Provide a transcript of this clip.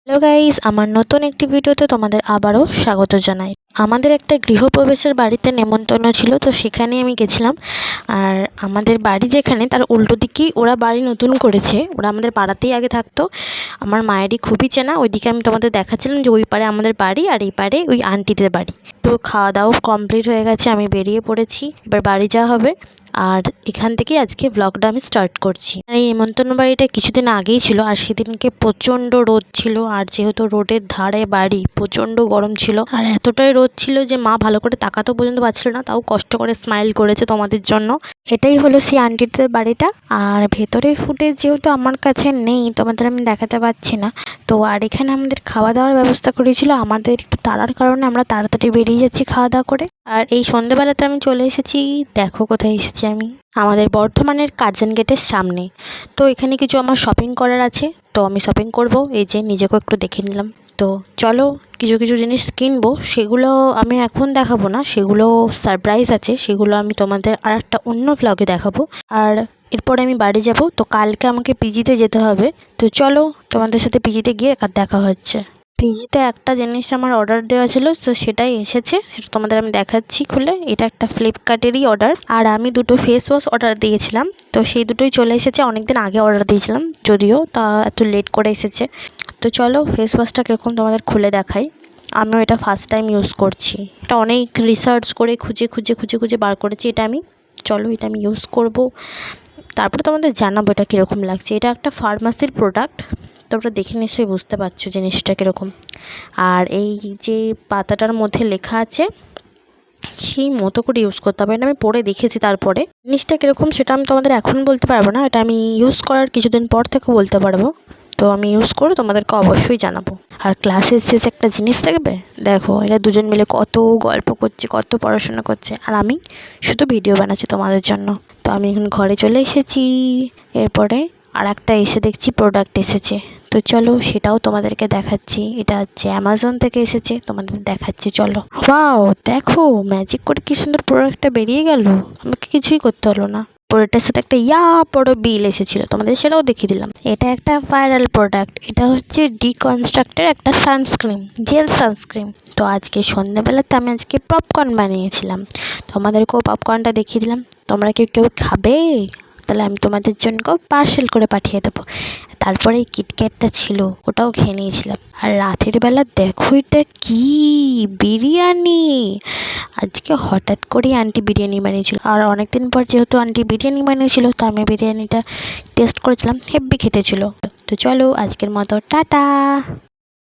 Hello guys, আমার নতুন একটি ভিডিওতে তোমাদের আবারও স্বাগত জানাই। আমাদের একটা গৃহপ্রবেশের বাড়িতে নেমন্তন্ন ছিল, তো সেখানে আমি গেছিলাম। আর আমাদের বাড়ি যেখানে তার উল্টো দিকেই ওরা বাড়ি নতুন করেছে। ওরা আমাদের পাড়াতেই আগে থাকতো। আমার মায়েরই খুবই চেনা। ওইদিকে আমি তোমাদের দেখাচ্ছিলাম যে ওই পারে আমাদের বাড়ি আর এই পারে ওই আন্টিদের বাড়ি। তো খাওয়া দাওয়া কমপ্লিট হয়ে গেছে, আমি বেরিয়ে পড়েছি, এবার বাড়ি যাওয়া হবে। আর এখান থেকেই আজকে ব্লগটা আমি স্টার্ট করছি। এই নেমন্তন্ন বাড়িটা কিছুদিন আগেই ছিল, আর সেদিনকে প্রচণ্ড রোদ ছিল। আর যেহেতু রোডের ধারে বাড়ি, প্রচণ্ড গরম ছিল। আর এতটাই রোদ ছিল যে মা ভালো করে তাকাতেও পর্যন্ত পারছিল না, তাও কষ্ট করে স্মাইল করেছে তোমাদের জন্য। এটাই হলো সেই আন্টিদের বাড়িটা। আর ভেতরে ফুটেজ যেহেতু আমার কাছে নেই, তোমাদের আমি দেখাতে পারছি না। তো আর এখানে আমাদের খাওয়া দাওয়ার ব্যবস্থা করেছিল। আমাদের একটু তাড়ার কারণে আমরা তাড়াতাড়ি বেরিয়ে যাচ্ছি খাওয়া দাওয়া করে। আর এই সন্ধ্যেবেলাতে আমি চলে এসেছি, দেখো কোথায় এসেছি আমি, আমাদের বর্ধমানের কার্জন গেটের সামনে। তো এখানে কিছু আমার শপিং করার আছে, তো আমি শপিং করব। এই যে নিজেকেও একটু দেখে নিলাম। তো চলো কিছু কিছু জিনিস কিনবো, সেগুলো আমি এখন দেখাবো না, সেগুলো সারপ্রাইজ আছে, সেগুলো আমি তোমাদের আর একটা অন্য ভ্লগে দেখাবো। আর এরপরে আমি বাড়ি যাব। তো কালকে আমাকে পিজিতে যেতে হবে। তো চলো তোমাদের সাথে পিজিতে গিয়ে দেখা হচ্ছে। পিজিতে একটা জিনিস আমার অর্ডার দেওয়া ছিল, তো সেটাই এসেছে, সেটা তোমাদের আমি দেখাচ্ছি খুলে। এটা একটা ফ্লিপকার্টেরই অর্ডার। আর আমি দুটো ফেস ওয়াশ অর্ডার দিয়েছিলাম, তো সেই দুটোই চলে এসেছে। অনেক দিন আগে অর্ডার দিয়েছিলাম যদিও, তা এত লেট করে এসেছে। তো চলো ফেস ওয়াশটা কীরকম তোমাদের খুলে দেখাই। আমিও এটা ফার্স্ট টাইম ইউজ করছি। এটা অনেক রিসার্চ করে খুঁজে খুঁজে খুঁজে খুঁজে বার করেছি এটা আমি। চলো এটা আমি ইউজ করব, তারপরে তোমাদের জানাবো এটা কীরকম লাগছে। এটা একটা ফার্মাসির প্রোডাক্ট, তোমরা দেখে নিশ্চয়ই বুঝতে পারছো জিনিসটা কীরকম। আর এই যে পাতাটার মধ্যে লেখা আছে, সেই মতো করে ইউজ করতে হবে। এটা আমি পরে দেখেছি, তারপরে জিনিসটা কীরকম সেটা আমি তোমাদের এখন বলতে পারবো না, এটা আমি ইউজ করার কিছুদিন পর থেকে বলতে পারবো। তো আমি ইউজ করে তোমাদেরকে অবশ্যই জানাবো। আর ক্লাসের শেষে একটা জিনিস থাকবে, দেখো এরা দুজন মিলে কত গল্প করছে, কত পড়াশোনা করছে, আর আমি শুধু ভিডিও বানাচ্ছি তোমাদের জন্য। তো আমি এখন ঘরে চলে এসেছি। এরপরে আর একটা এসে দেখছি প্রোডাক্ট এসেছে, তো চলো সেটাও তোমাদেরকে দেখাচ্ছি। এটা হচ্ছে অ্যামাজন থেকে এসেছে, তোমাদের দেখাচ্ছি চলো। ওয়াও, দেখো ম্যাজিক করে কি সুন্দর প্রোডাক্টটা বেরিয়ে গেল, আমাকে কিছুই করতে হলো না। প্রোডাক্টের সাথে একটা বড় বিল এসেছিলো, তোমাদের সেটাও দেখিয়ে দিলাম। এটা একটা ভাইরাল প্রোডাক্ট, এটা হচ্ছে ডিকনস্ট্রাক্টের একটা সানস্ক্রিন, জেল সানস্ক্রিন। তো আজকে সন্ধ্যাবেলাতে আমি আজকে পপকর্ন বানিয়েছিলাম, তোমাদেরকেও পপকর্নটা দেখিয়ে দিলাম। তোমরা কেউ কেউ খাবে? তাহলে আমি তোমাদের জন্য পার্সেল করে পাঠিয়ে দেবো। তারপরে এই কিটক্যাটটা ছিল, ওটাও খেয়ে নিয়েছিলাম। আর রাতের বেলা দেখো এটা কি, বিরিয়ানি। আজকে হঠাৎ করেই আন্টি বিরিয়ানি বানিয়েছিল, আর অনেকদিন পর যেহেতু আন্টি বিরিয়ানি বানিয়েছিল, তো আমি বিরিয়ানিটা টেস্ট করেছিলাম, হেব্বি খেতে ছিল। তো চলো আজকের মতো টাটা।